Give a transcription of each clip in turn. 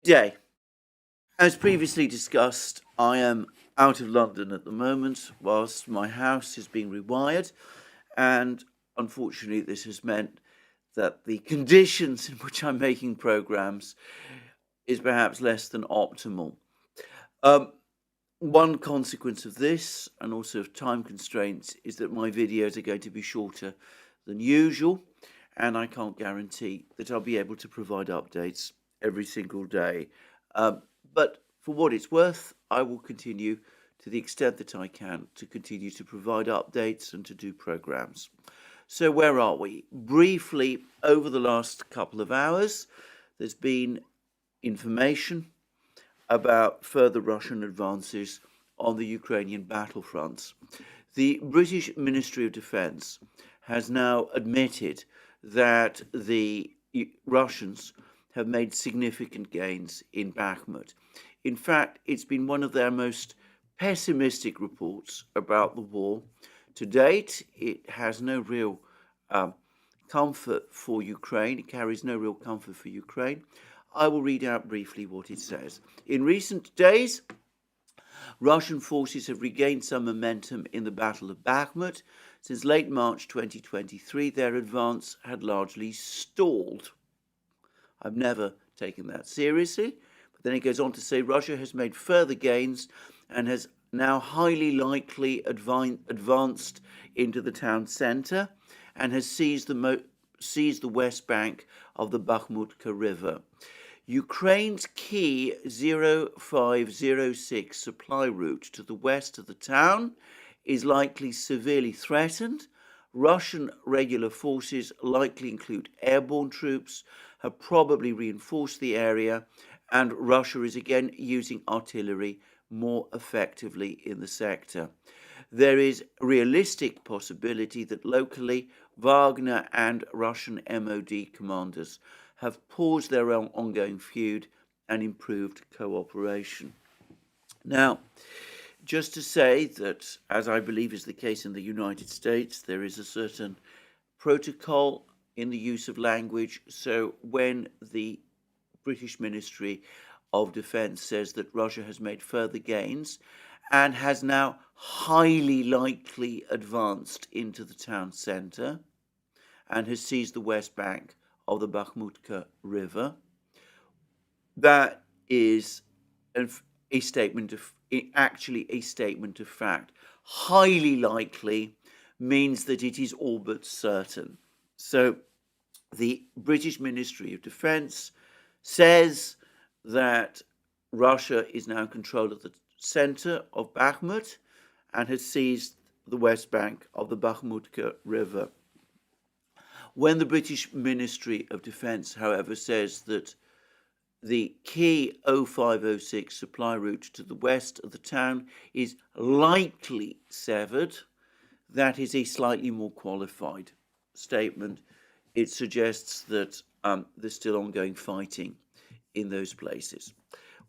day. As previously discussed, I am out of London at the moment whilst my house is being rewired, and unfortunately, this has meant that the conditions in which I'm making programs is perhaps less than optimal. Um, One consequence of this, and also of time constraints, is that my videos are going to be shorter than usual, and I can't guarantee that I'll be able to provide updates every single day. But for what it's worth, I will continue to the extent that I can to continue to provide updates and to do programs. So where are we? Briefly, over the last couple of hours, there's been information about further Russian advances on the Ukrainian battlefronts. The British Ministry of Defence has now admitted that the Russians have made significant gains in Bakhmut. In fact, it's been one of their most pessimistic reports about the war. To date, it has no real comfort for Ukraine. It carries no real comfort for Ukraine. I will read out briefly what it says. In recent days, Russian forces have regained some momentum in the Battle of Bakhmut. Since late March 2023, their advance had largely stalled. I've never taken that seriously, but then it goes on to say Russia has made further gains and has now highly likely advanced into the town centre and has seized the west bank of the Bakhmutka River. Ukraine's key 0506 supply route to the west of the town is likely severely threatened. Russian regular forces, likely include airborne troops, have probably reinforced the area, and Russia is again using artillery more effectively in the sector. There is a realistic possibility that locally Wagner and Russian MOD commanders have paused their ongoing feud and improved cooperation. Now, just to say that, as I believe is the case in the United States, there is a certain protocol in the use of language. So when the British Ministry of Defence says that Russia has made further gains and has now highly likely advanced into the town centre and has seized the west bank of the Bakhmutka River, that is a statement of fact. Highly likely means that it is all but certain. So the British Ministry of Defence says that Russia is now in control of the centre of Bakhmut and has seized the west bank of the Bakhmutka River. When the British Ministry of Defence, however, says that the key 0506 supply route to the west of the town is likely severed, that is a slightly more qualified statement. It suggests that there's still ongoing fighting in those places.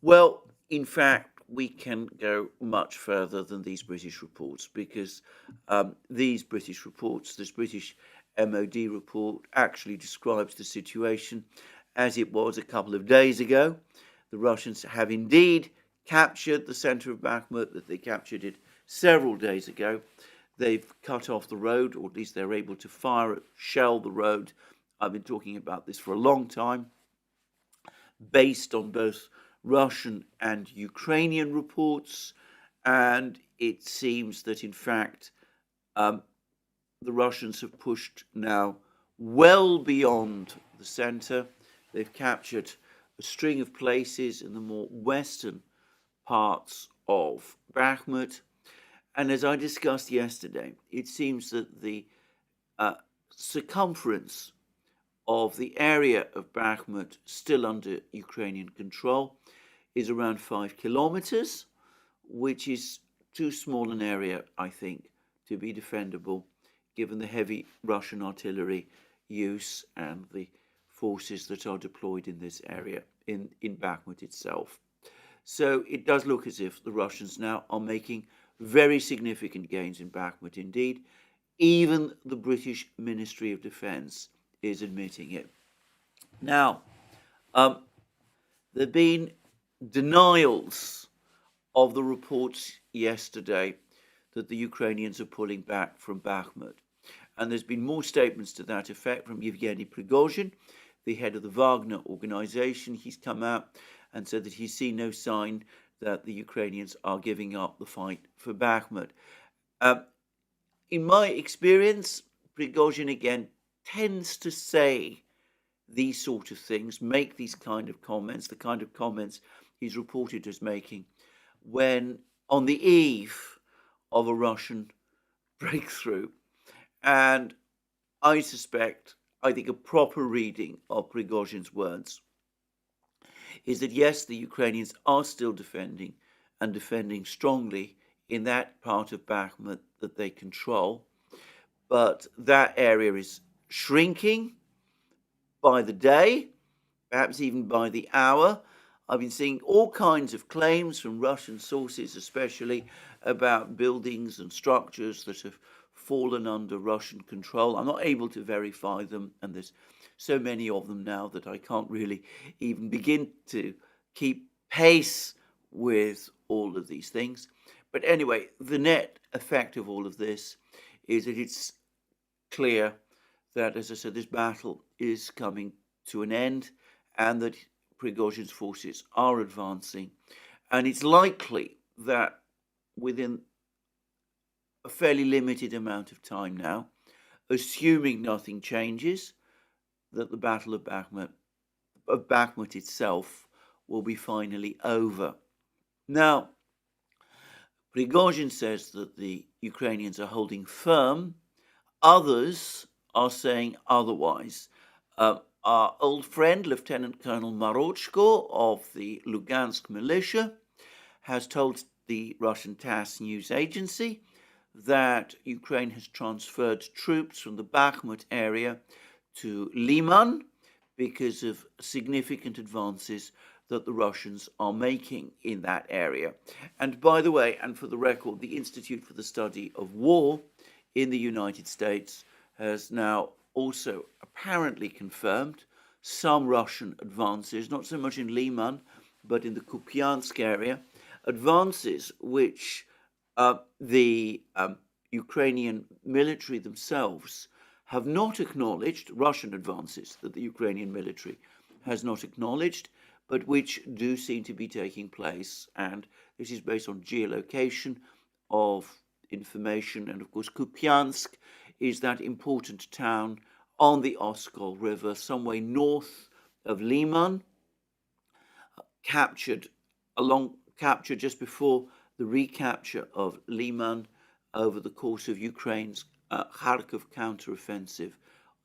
Well, in fact, we can go much further than these British reports, because these British reports, this British MOD report, actually describes the situation as it was a couple of days ago. The Russians have indeed captured the centre of Bakhmut, that they captured it several days ago. They've cut off the road, or at least they're able to shell the road. I've been talking about this for a long time, based on both Russian and Ukrainian reports, and it seems that in fact the Russians have pushed now well beyond the centre. They've captured a string of places in the more western parts of Bakhmut. And as I discussed yesterday, it seems that the circumference of the area of Bakhmut still under Ukrainian control is around 5 kilometers, which is too small an area, I think, to be defendable, given the heavy Russian artillery use and the forces that are deployed in this area, in Bakhmut itself. So it does look as if the Russians now are making very significant gains in Bakhmut indeed. Even the British Ministry of Defence is admitting it. Now, There have been denials of the reports yesterday that the Ukrainians are pulling back from Bakhmut. And there's been more statements to that effect from Yevgeny Prigozhin, the head of the Wagner organization. He's come out and said that he's seen no sign that the Ukrainians are giving up the fight for Bakhmut. In my experience, Prigozhin again tends to say these sort of things, make these kind of comments, the kind of comments he's reported as making when on the eve of a Russian breakthrough. And I think a proper reading of Prigozhin's words is that yes, the Ukrainians are still defending and defending strongly in that part of Bakhmut that they control, but that area is shrinking by the day, perhaps even by the hour. I've been seeing all kinds of claims from Russian sources, especially about buildings and structures that have fallen under Russian control. I'm not able to verify them, and there's so many of them now that I can't really even begin to keep pace with all of these things. But anyway, the net effect of all of this is that it's clear that, as I said, this battle is coming to an end and that Prigozhin's forces are advancing. And it's likely that within a fairly limited amount of time now, assuming nothing changes, that the Battle of Bakhmut itself will be finally over. Now, Prigozhin says that the Ukrainians are holding firm. Others are saying otherwise. Our old friend, Lieutenant Colonel Marochko of the Lugansk militia, has told the Russian TASS news agency that Ukraine has transferred troops from the Bakhmut area to Liman because of significant advances that the Russians are making in that area. And by the way, and for the record, the Institute for the Study of War in the United States has now also apparently confirmed some Russian advances, not so much in Liman, but in the Kupiansk area, advances which the Ukrainian military themselves have not acknowledged, Russian advances that the Ukrainian military has not acknowledged, but which do seem to be taking place. And this is based on geolocation of information. And of course, Kupiansk is that important town on the Oskol River, some way north of Liman, captured just before the recapture of Liman over the course of Ukraine's Kharkov counteroffensive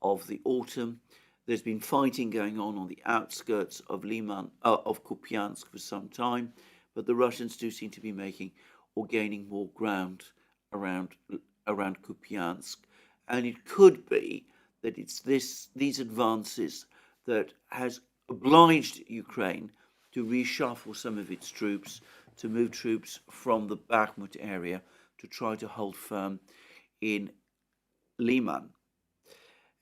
of the autumn. There's been fighting going on the outskirts of Liman, of Kupiansk for some time, but the Russians do seem to be making or gaining more ground around Kupiansk. And it could be that it's these advances that has obliged Ukraine to reshuffle some of its troops, to move troops from the Bakhmut area to try to hold firm in Liman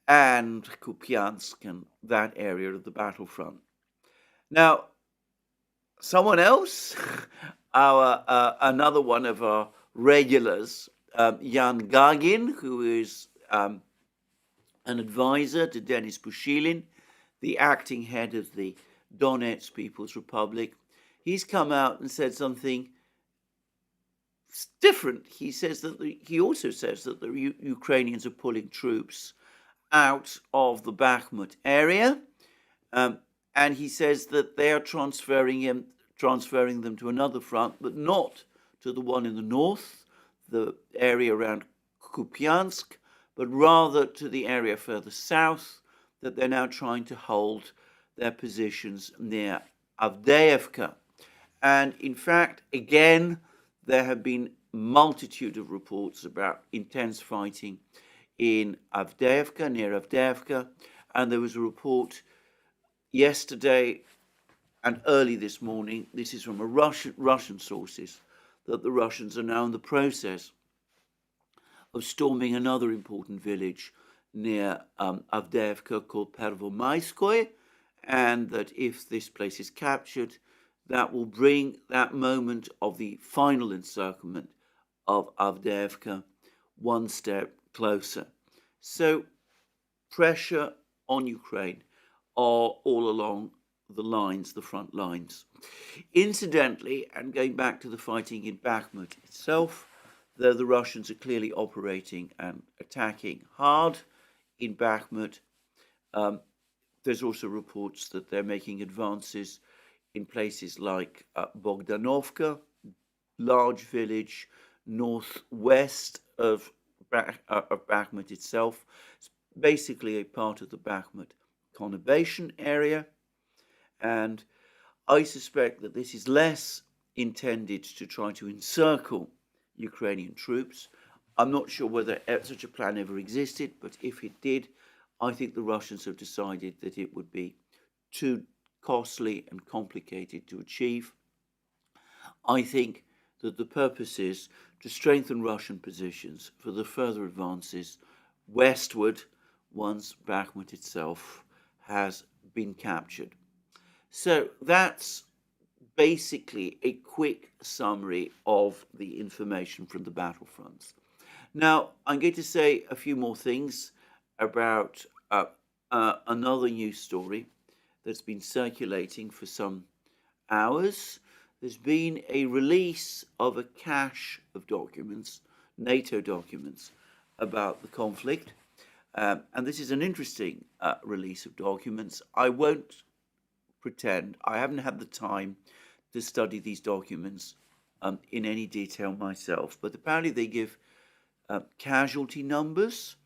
and Kupiansk and that area of the battlefront. Now, someone else, another one of our regulars, Yan Gagin, who is an advisor to Denis Pushilin, the acting head of the Donetsk People's Republic, he's come out and said something different. He also says that the Ukrainians are pulling troops out of the Bakhmut area, and he says that they are transferring them to another front, but not to the one in the north, the area around Kupiansk, but rather to the area further south, that they're now trying to hold their positions near Avdiivka. And in fact, again, there have been multitude of reports about intense fighting in Avdiivka, near Avdiivka, and there was a report yesterday and early this morning, this is from Russian sources, that the Russians are now in the process of storming another important village near Avdiivka called Pervomaiskoye, and that if this place is captured, that will bring that moment of the final encirclement of Avdiivka one step closer. So pressure on Ukraine are all along the lines, the front lines. Incidentally, and going back to the fighting in Bakhmut itself, though the Russians are clearly operating and attacking hard in Bakhmut, um, there's also reports that they're making advances in places like Bogdanovka, large village northwest of Bakhmut itself. It's basically a part of the Bakhmut conurbation area, and I suspect that this is less intended to try to encircle Ukrainian troops. I'm not sure whether such a plan ever existed, but if it did, I think the Russians have decided that it would be too costly and complicated to achieve. I think that the purpose is to strengthen Russian positions for the further advances westward once Bakhmut itself has been captured. So that's basically a quick summary of the information from the battlefronts. Now, I'm going to say a few more things about another news story that's been circulating for some hours. There's been a release of a cache of documents, NATO documents, about the conflict. And this is an interesting release of documents. I won't pretend, I haven't had the time to study these documents in any detail myself, but apparently they give casualty numbers,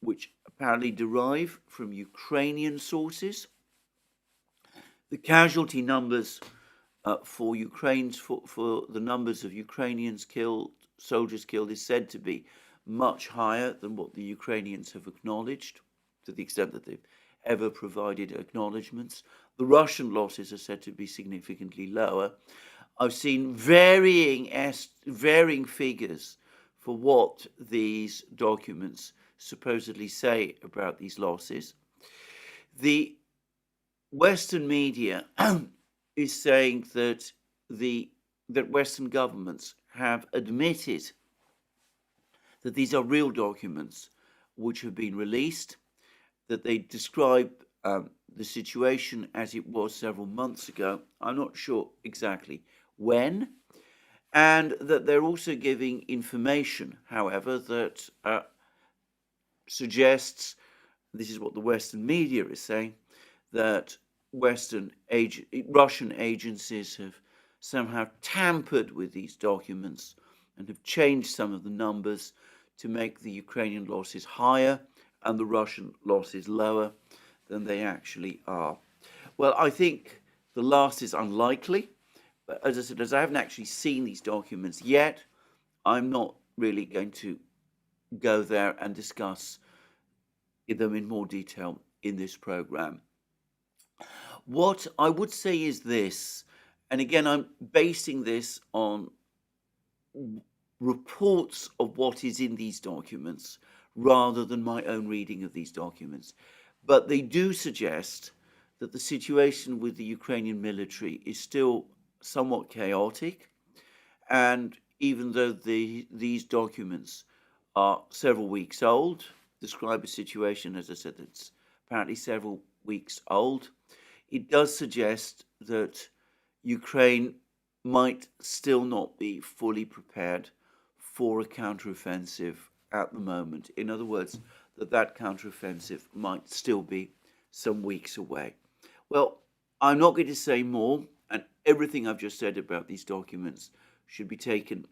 which apparently derive from Ukrainian sources. The casualty numbers for the numbers of Ukrainians killed, soldiers killed, is said to be much higher than what the Ukrainians have acknowledged, to the extent that they've ever provided acknowledgements. The Russian losses are said to be significantly lower. I've seen varying figures for what these documents supposedly say about these losses. The Western media is saying that that Western governments have admitted that these are real documents which have been released, that they describe the situation as it was several months ago. I'm not sure exactly when, and that they're also giving information, however, that suggests, this is what the Western media is saying, that Russian agencies have somehow tampered with these documents and have changed some of the numbers to make the Ukrainian losses higher and the Russian losses lower than they actually are. Well, I think the last is unlikely, but as I said, as I haven't actually seen these documents yet, I'm not really going to go there and discuss them in more detail in this program. What I would say is this, and again, I'm basing this on reports of what is in these documents rather than my own reading of these documents. But they do suggest that the situation with the Ukrainian military is still somewhat chaotic. And even though these documents are several weeks old, describe a situation, as I said, that's apparently several weeks old, it does suggest that Ukraine might still not be fully prepared for a counteroffensive at the moment. In other words, that counteroffensive might still be some weeks away. Well, I'm not going to say more, and everything I've just said about these documents should be taken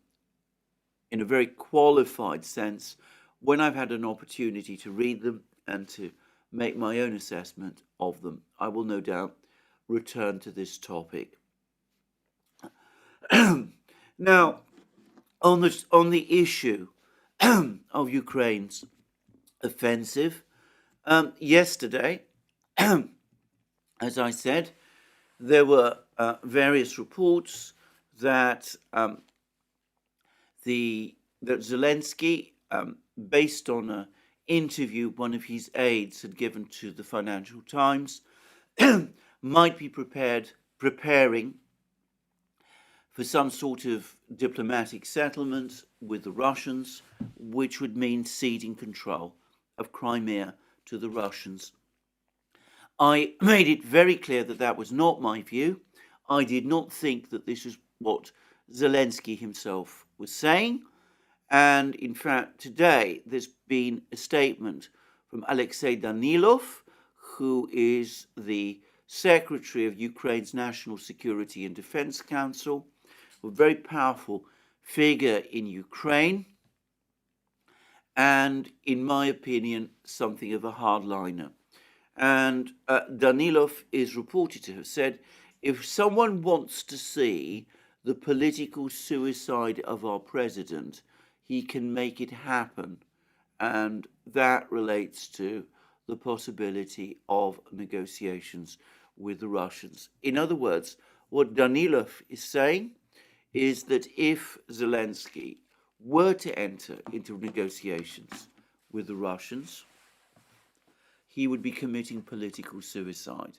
in a very qualified sense when I've had an opportunity to read them and to make my own assessment of them. I will no doubt return to this topic. Now, on the issue of Ukraine's offensive, yesterday, as I said, there were various reports that that Zelensky, based on interview one of his aides had given to the Financial Times might be preparing for some sort of diplomatic settlement with the Russians, which would mean ceding control of Crimea to the Russians. I made it very clear that that was not my view. I did not think that this is what Zelensky himself was saying. And in fact, today there's been a statement from Alexei Danilov, who is the Secretary of Ukraine's National Security and Defense Council, a very powerful figure in Ukraine, and in my opinion, something of a hardliner. And Danilov is reported to have said, if someone wants to see the political suicide of our president, he can make it happen. And that relates to the possibility of negotiations with the Russians. In other words, what Danilov is saying is that if Zelensky were to enter into negotiations with the Russians, he would be committing political suicide.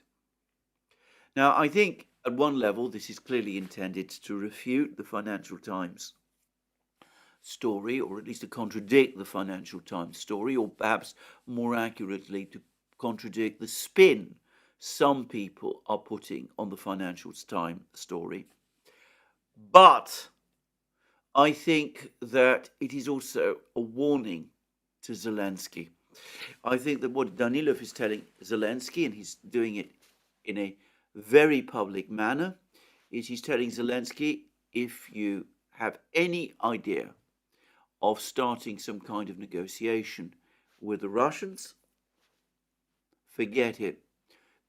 Now, I think at one level this is clearly intended to refute the Financial Times story, or at least to contradict the Financial Times story, or perhaps more accurately to contradict the spin some people are putting on the Financial Times story. But I think that it is also a warning to Zelensky. I think that what Danilov is telling Zelensky, and he's doing it in a very public manner, is he's telling Zelensky, if you have any idea of starting some kind of negotiation with the Russians, forget it,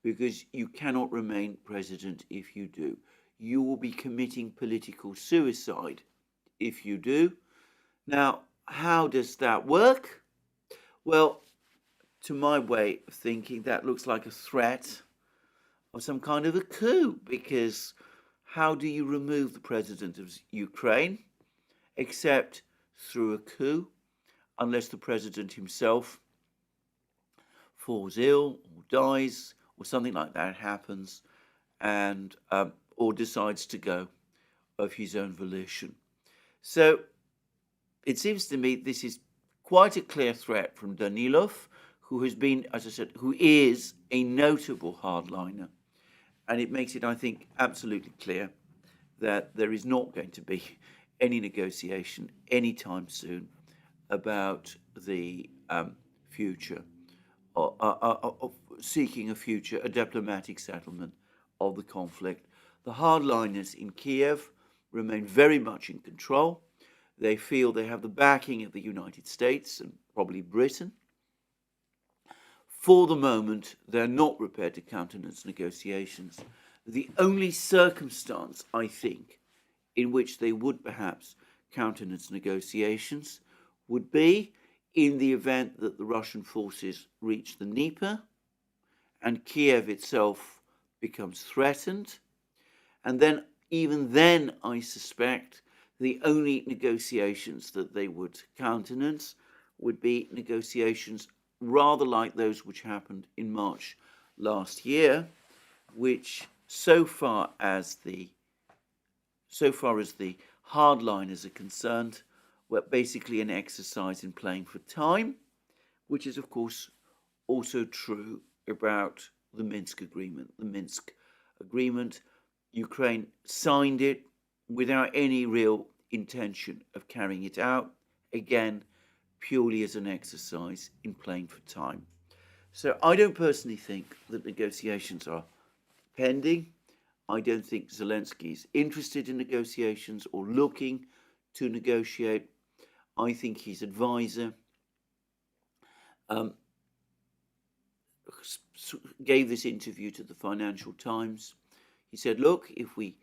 because you cannot remain president if you do. You will be committing political suicide if you do. Now, how does that work? Well, to my way of thinking, that looks like a threat of some kind of a coup, because how do you remove the president of Ukraine except through a coup, unless the president himself falls ill or dies or something like that happens, and or decides to go of his own volition. So it seems to me this is quite a clear threat from Danilov, who has been, as I said, who is a notable hardliner. And it makes it, I think, absolutely clear that there is not going to be any negotiation anytime soon about the future, of seeking a future, a diplomatic settlement of the conflict. The hardliners in Kiev remain very much in control. They feel they have the backing of the United States and probably Britain. For the moment, they're not prepared to countenance negotiations. The only circumstance, I think, in which they would perhaps countenance negotiations would be in the event that the Russian forces reach the Dnieper and Kiev itself becomes threatened. And then, even then, I suspect the only negotiations that they would countenance would be negotiations rather like those which happened in March last year, which so far as the hardliners are concerned, were basically an exercise in playing for time, which is of course also true about the Minsk agreement. The Minsk agreement, Ukraine signed it without any real intention of carrying it out, again, purely as an exercise in playing for time. So I don't personally think that negotiations are pending. I don't think Zelensky is interested in negotiations or looking to negotiate. I think his advisor gave this interview to the Financial Times. He said, look, if we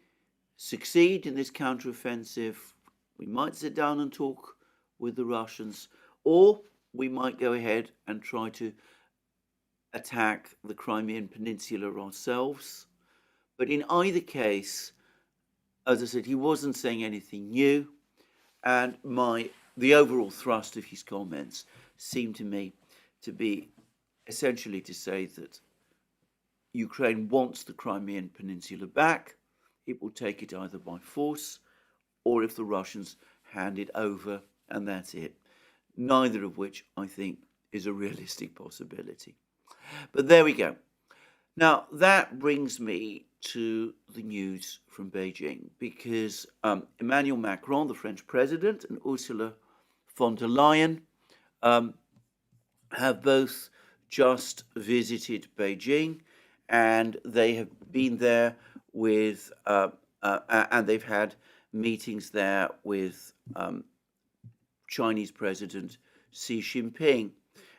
succeed in this counteroffensive, we might sit down and talk with the Russians, or we might go ahead and try to attack the Crimean Peninsula ourselves. But in either case, as I said, he wasn't saying anything new, and the overall thrust of his comments seemed to me to be essentially to say that Ukraine wants the Crimean Peninsula back. It will take it either by force or if the Russians hand it over, and that's it. Neither of which I think is a realistic possibility. But there we go. Now, that brings me to the news from Beijing, because Emmanuel Macron, the French president, and Ursula von der Leyen have both just visited Beijing, and they have been there with, and they've had meetings there with Chinese President Xi Jinping.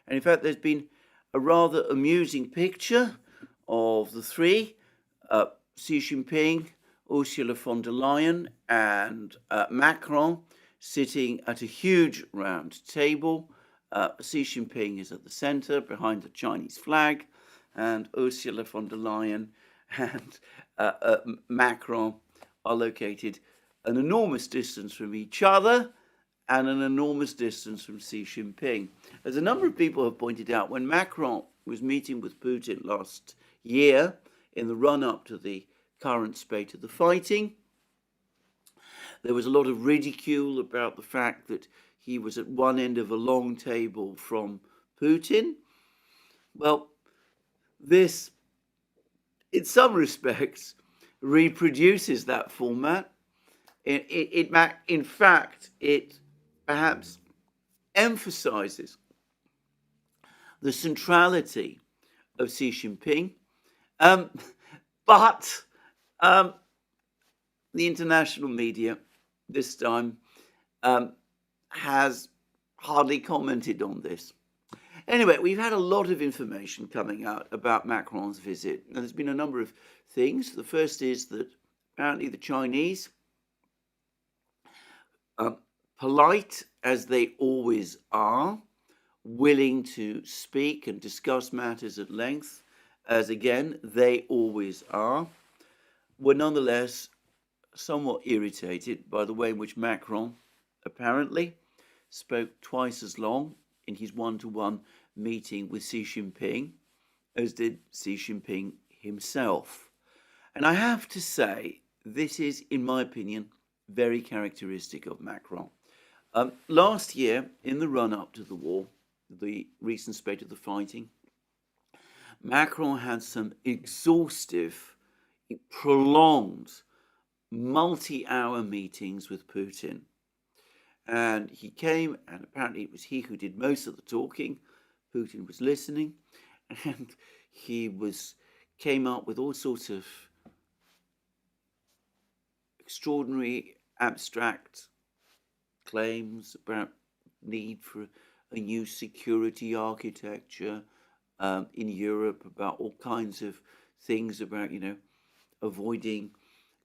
And in fact, there's been a rather amusing picture of the three, Xi Jinping, Ursula von der Leyen, and Macron, sitting at a huge round table. Xi Jinping is at the center, behind the Chinese flag, and Ursula von der Leyen and Macron are located an enormous distance from each other and an enormous distance from Xi Jinping. As a number of people have pointed out, when Macron was meeting with Putin last year in the run-up to the current spate of the fighting, there was a lot of ridicule about the fact that he was at one end of a long table from Putin. Well, this, in some respects, reproduces that format. In fact, it perhaps emphasizes the centrality of Xi Jinping, but the international media this time has hardly commented on this. Anyway, we've had a lot of information coming out about Macron's visit. Now, there's been a number of things. The first is that apparently the Chinese, polite as they always are, willing to speak and discuss matters at length, as again they always are, were nonetheless somewhat irritated by the way in which Macron apparently spoke twice as long in his one-to-one meeting with Xi Jinping as did Xi Jinping himself. And I have to say, this is, in my opinion, very characteristic of Macron. Last year, in the run-up to the war, the recent spate of the fighting, Macron had some exhaustive, prolonged, multi-hour meetings with Putin. And he came, and apparently it was he who did most of the talking. Putin was listening, and he came up with all sorts of extraordinary abstract claims about need for a new security architecture in Europe, about all kinds of things about, avoiding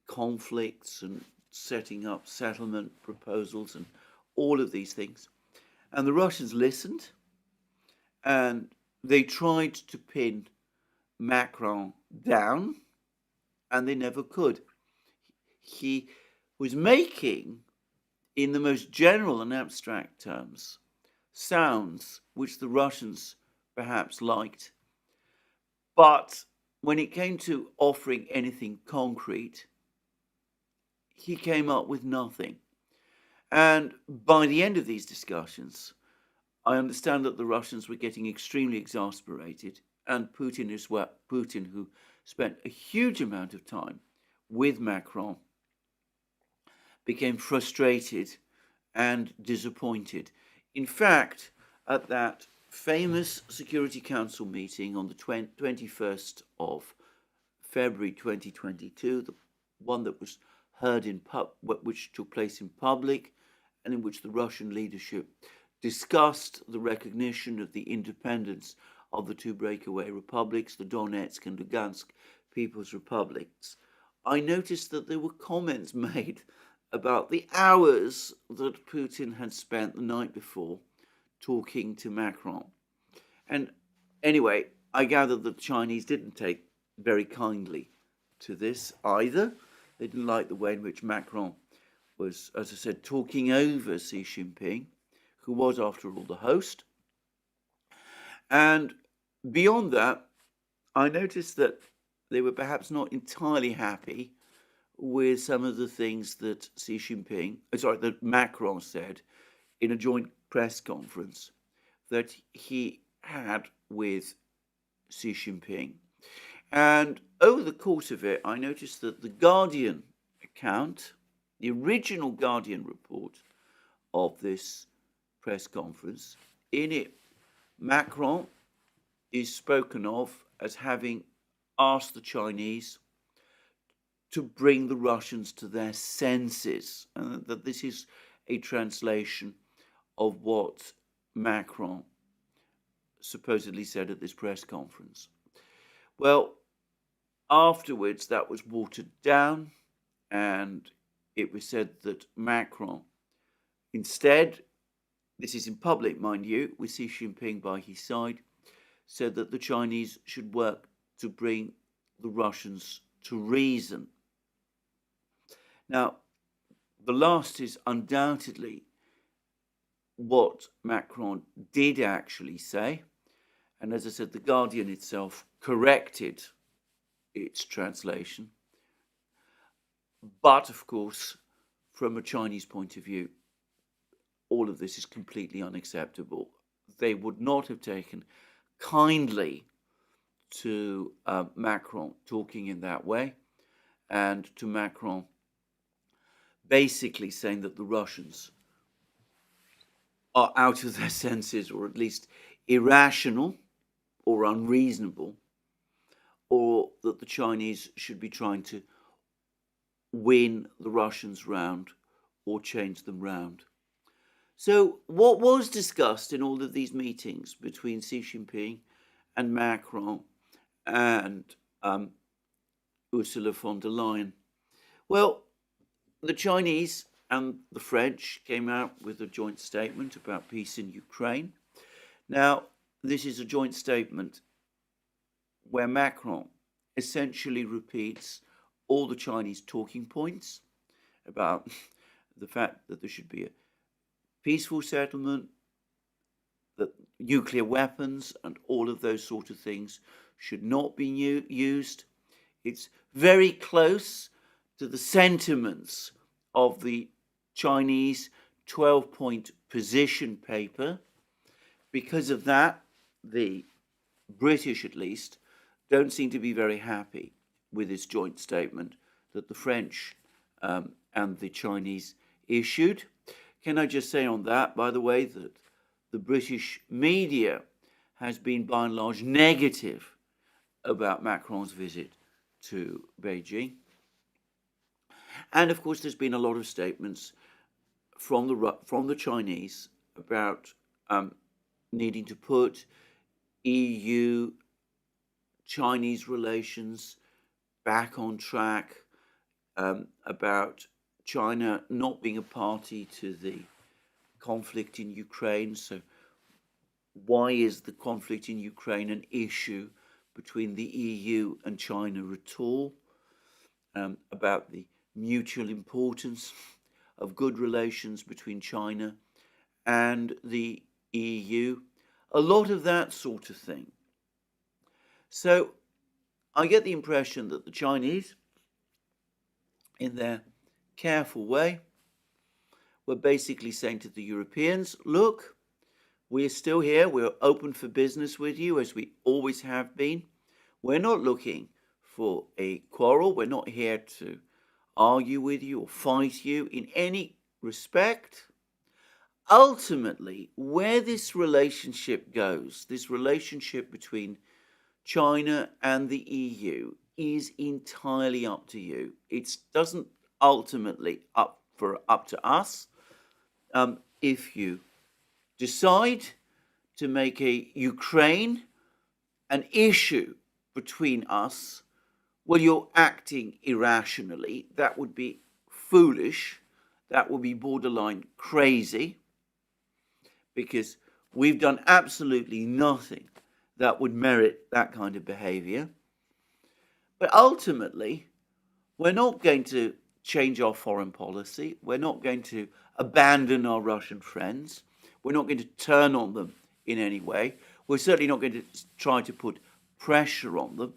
conflicts and setting up settlement proposals and all of these things. And the Russians listened, and they tried to pin Macron down, and they never could. He was making, in the most general and abstract terms, sounds which the Russians perhaps liked. But when it came to offering anything concrete, he came up with nothing. And by the end of these discussions, I understand that the Russians were getting extremely exasperated, and Putin as well, Putin, who spent a huge amount of time with Macron, became frustrated and disappointed. In fact, at that famous Security Council meeting on the 21st of February 2022, the one that was heard which took place in public, and in which the Russian leadership discussed the recognition of the independence of the two breakaway republics, the Donetsk and Lugansk People's Republics, I noticed that there were comments made about the hours that Putin had spent the night before talking to Macron. And anyway, I gather that the Chinese didn't take very kindly to this either. They didn't like the way in which Macron was, as I said, talking over Xi Jinping, who was, after all, the host. And beyond that, I noticed that they were perhaps not entirely happy with some of the things that that Macron said in a joint press conference that he had with Xi Jinping. And over the course of it, I noticed that the Guardian account, the original Guardian report of this press conference, in it, Macron is spoken of as having asked the Chinese to bring the Russians to their senses, and that this is a translation of what Macron supposedly said at this press conference. Well, afterwards that was watered down, and it was said that Macron instead, this is in public, mind you, with Xi Jinping by his side, said that the Chinese should work to bring the Russians to reason. Now, the last is undoubtedly what Macron did actually say. And as I said, the Guardian itself corrected its translation. But, of course, from a Chinese point of view, all of this is completely unacceptable. They would not have taken kindly to Macron talking in that way, and to Macron basically saying that the Russians are out of their senses, or at least irrational or unreasonable, or that the Chinese should be trying to win the Russians round or change them round. So what was discussed in all of these meetings between Xi Jinping and Macron and Ursula von der Leyen? Well, the Chinese and the French came out with a joint statement about peace in Ukraine. Now, this is a joint statement where Macron essentially repeats all the Chinese talking points about the fact that there should be a peaceful settlement, that nuclear weapons and all of those sort of things should not be used. It's very close to the sentiments of the Chinese 12-point position paper. Because of that, the British, at least, don't seem to be very happy with this joint statement that the French and the Chinese issued. Can I just say on that, by the way, that the British media has been by and large negative about Macron's visit to Beijing. And of course, there's been a lot of statements from the Chinese about needing to put EU-Chinese relations back on track, about China not being a party to the conflict in Ukraine. So why is the conflict in Ukraine an issue between the EU and China at all? About the mutual importance of good relations between China and the EU. A lot of that sort of thing. So I get the impression that the Chinese, in their careful way, were basically saying to the Europeans, look, we're still here, we're open for business with you, as we always have been. We're not looking for a quarrel, we're not here to argue with you or fight you in any respect. Ultimately, where this relationship goes, this relationship between China and the EU, is entirely up to you. It doesn't ultimately up to us. If you decide to make a Ukraine an issue between us, well, you're acting irrationally. That would be foolish. That would be borderline crazy, because we've done absolutely nothing that would merit that kind of behavior. But ultimately, we're not going to change our foreign policy. We're not going to abandon our Russian friends. We're not going to turn on them in any way. We're certainly not going to try to put pressure on them.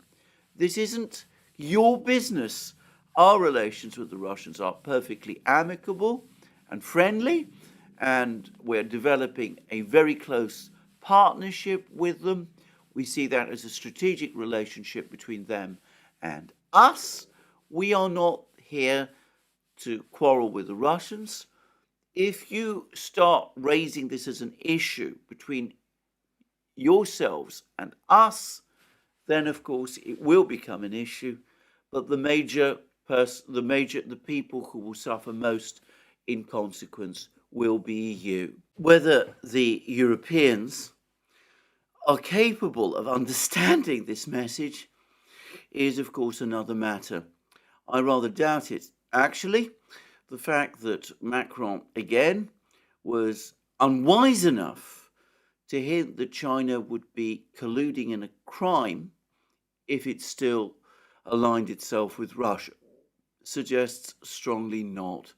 This isn't your business. Our relations with the Russians are perfectly amicable and friendly, and we're developing a very close partnership with them. We see that as a strategic relationship between them and us. We are not here to quarrel with the Russians. If you start raising this as an issue between yourselves and us, then of course it will become an issue. But the people who will suffer most in consequence will be you. Whether the Europeans are capable of understanding this message is, of course, another matter. I rather doubt it. Actually, the fact that Macron, again, was unwise enough to hint that China would be colluding in a crime if it still aligned itself with Russia suggests strongly not.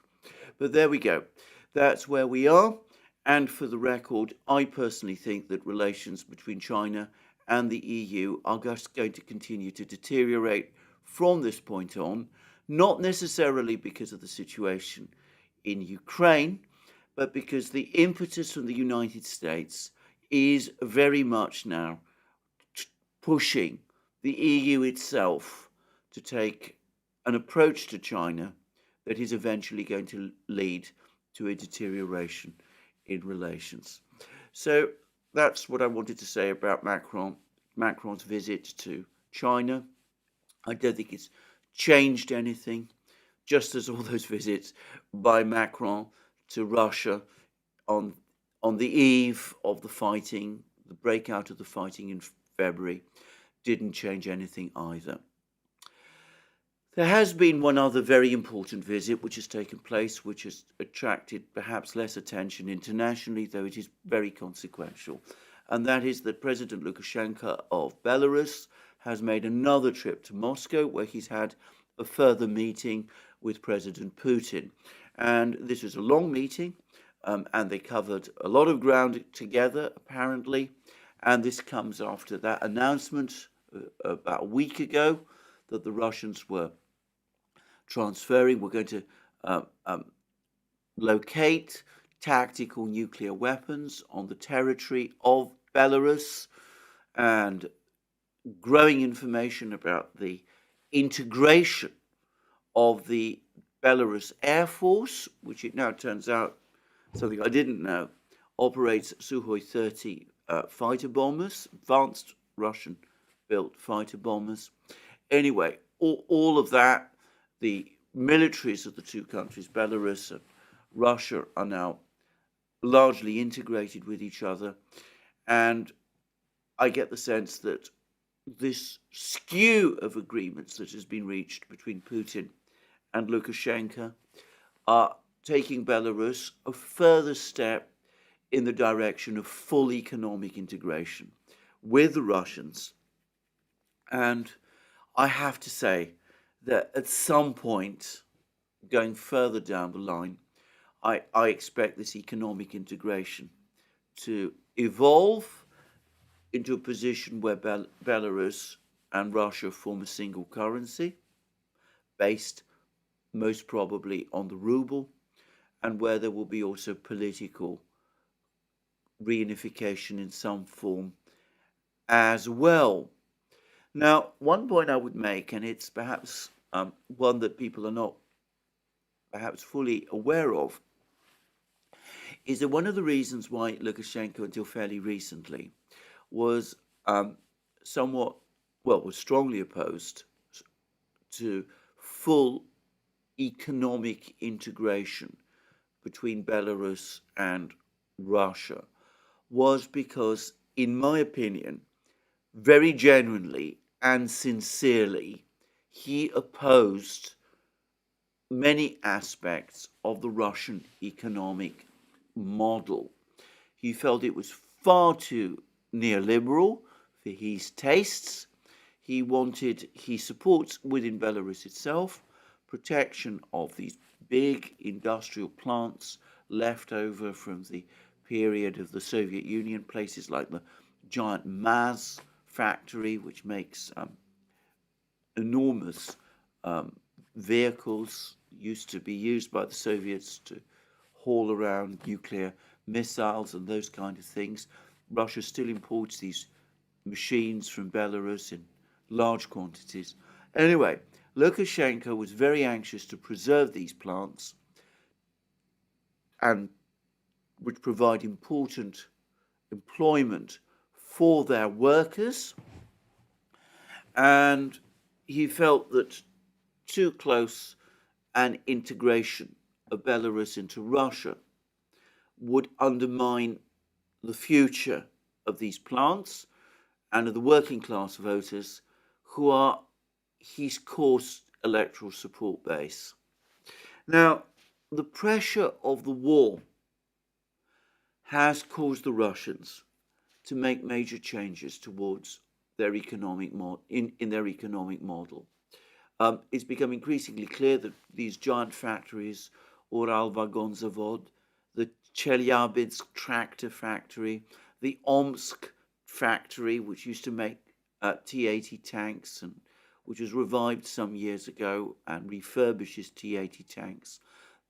But there we go. That's where we are. And for the record, I personally think that relations between China and the EU are just going to continue to deteriorate from this point on, not necessarily because of the situation in Ukraine, but because the impetus from the United States is very much now pushing the EU itself to take an approach to China that is eventually going to lead to a deterioration in relations. So that's what I wanted to say about Macron's visit to China. I don't think it's changed anything, just as all those visits by Macron to Russia on the eve of the fighting, the breakout of the fighting in February, didn't change anything either. There has been one other very important visit which has taken place, which has attracted perhaps less attention internationally, though it is very consequential. And that is that President Lukashenko of Belarus has made another trip to Moscow, where he's had a further meeting with President Putin. And this was a long meeting, and they covered a lot of ground together, apparently. And this comes after that announcement about a week ago that the Russians were going to locate tactical nuclear weapons on the territory of Belarus, and growing information about the integration of the Belarus Air Force, which it now turns out, something I didn't know, operates Sukhoi 30 fighter bombers, advanced Russian-built fighter bombers. Anyway, all of that, the militaries of the two countries, Belarus and Russia, are now largely integrated with each other. And I get the sense that this skew of agreements that has been reached between Putin and Lukashenko are taking Belarus a further step in the direction of full economic integration with the Russians. And I have to say that at some point, going further down the line, I expect this economic integration to evolve into a position where Belarus and Russia form a single currency, based most probably on the ruble, and where there will be also political reunification in some form as well. Now, one point I would make, and it's perhaps one that people are not perhaps fully aware of, is that one of the reasons why Lukashenko, until fairly recently, was was strongly opposed to full economic integration between Belarus and Russia, was because, in my opinion, very genuinely and sincerely, he opposed many aspects of the Russian economic model. He felt it was far too neoliberal for his tastes. He supports within Belarus itself protection of these big industrial plants left over from the period of the Soviet Union, places like the giant Maz factory, which makes enormous vehicles, used to be used by the Soviets to haul around nuclear missiles and those kind of things. Russia still imports these machines from Belarus in large quantities. Anyway, Lukashenko was very anxious to preserve these plants and would provide important employment for their workers. And he felt that too close an integration of Belarus into Russia would undermine the future of these plants and of the working class voters who are his core electoral support base. Now, the pressure of the war has caused the Russians to make major changes towards their economic in their economic model. It's become increasingly clear that these giant factories, Uralvagonzavod, the Chelyabinsk tractor factory, the Omsk factory, which used to make T-80 tanks and which was revived some years ago and refurbishes T-80 tanks,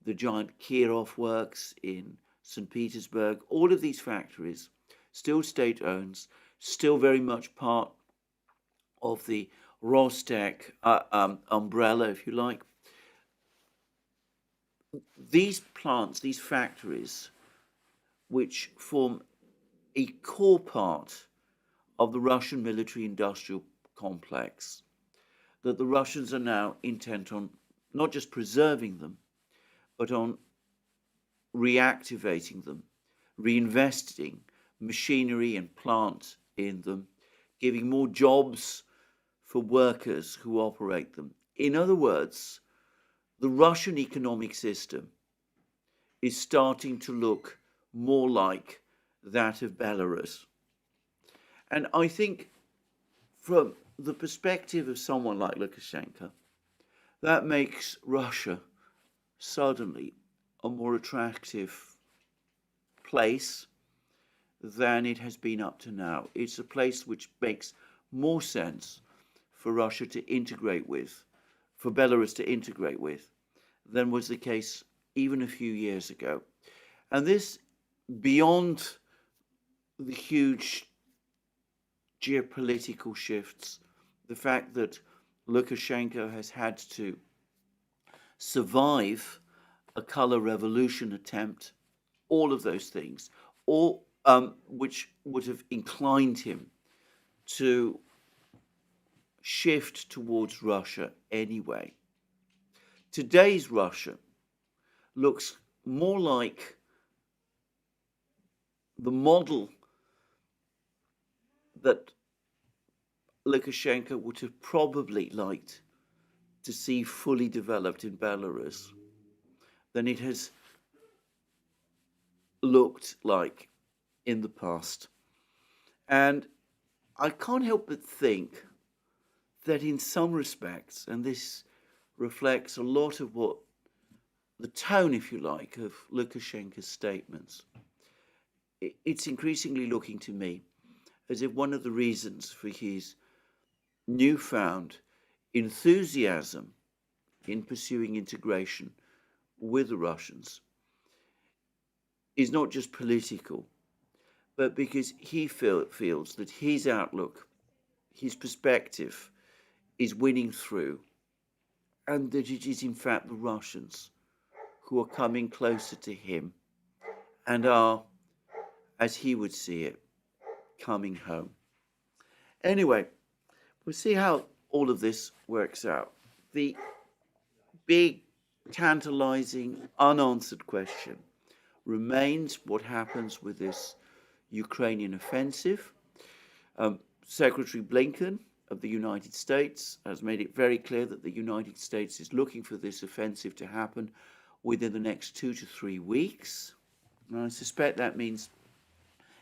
the giant Kirov works in St. Petersburg, all of these factories, still state-owned, still very much part of the Rostec umbrella, if you like. These plants, these factories, which form a core part of the Russian military-industrial complex, that the Russians are now intent on not just preserving them, but on reactivating them, reinvesting machinery and plant in them, giving more jobs for workers who operate them. In other words, the Russian economic system is starting to look more like that of Belarus. And I think from the perspective of someone like Lukashenko, that makes Russia suddenly a more attractive place than it has been up to now. It's a place which makes more sense for Russia to integrate with, for Belarus to integrate with, than was the case even a few years ago. And this, beyond the huge geopolitical shifts, the fact that Lukashenko has had to survive a color revolution attempt, all of those things, all which would have inclined him to shift towards Russia anyway. Today's Russia looks more like the model that Lukashenko would have probably liked to see fully developed in Belarus than it has looked like in the past. And I can't help but think that in some respects, and this reflects a lot of what the tone, if you like, of Lukashenko's statements, it's increasingly looking to me as if one of the reasons for his newfound enthusiasm in pursuing integration with the Russians is not just political, but because he feels that his outlook, his perspective is winning through, and that it is in fact the Russians who are coming closer to him and are, as he would see it, coming home. Anyway, we'll see how all of this works out. The big, tantalizing, unanswered question remains what happens with this Ukrainian offensive. Secretary Blinken of the United States has made it very clear that the United States is looking for this offensive to happen within the next 2 to 3 weeks. And I suspect that means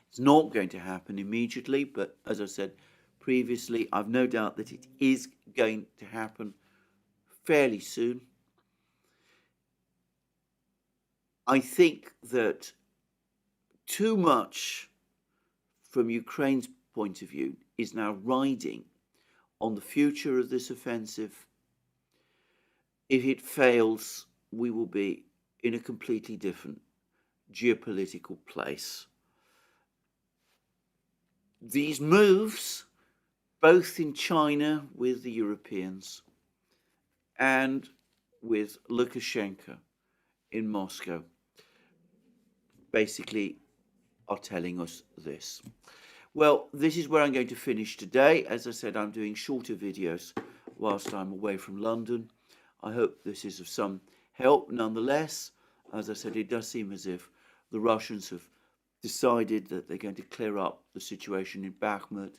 it's not going to happen immediately, but as I said previously, I've no doubt that it is going to happen fairly soon. I think that too much from Ukraine's point of view, is now riding on the future of this offensive. If it fails, we will be in a completely different geopolitical place. These moves, both in China with the Europeans and with Lukashenko in Moscow, basically are telling us this. Well, this is where I'm going to finish today. As I said, I'm doing shorter videos whilst I'm away from London. I hope this is of some help. Nonetheless, as I said, it does seem as if the Russians have decided that they're going to clear up the situation in Bakhmut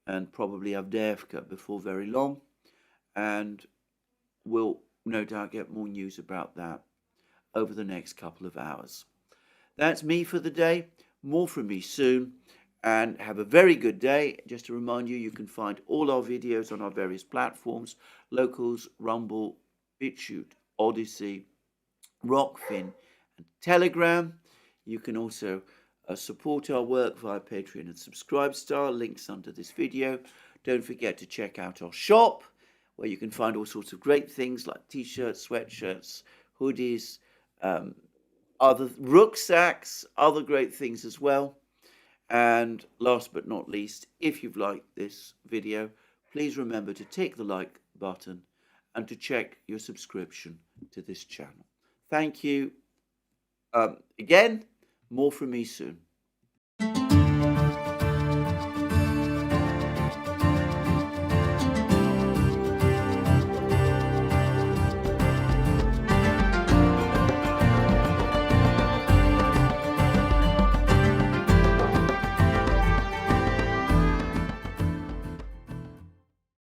and probably Avdiivka before very long. And we'll no doubt get more news about that over the next couple of hours. That's me for the day. More from me soon. And have a very good day. Just to remind you, you can find all our videos on our various platforms: Locals, Rumble, BitChute, Odyssey, Rockfin, and Telegram. You can also support our work via Patreon and Subscribestar. Links under this video. Don't forget to check out our shop, where you can find all sorts of great things like t-shirts, sweatshirts, hoodies, other rucksacks, other great things as well. And last but not least, if you've liked this video, please remember to tick the like button and to check your subscription to this channel. Thank you. Again, more from me soon.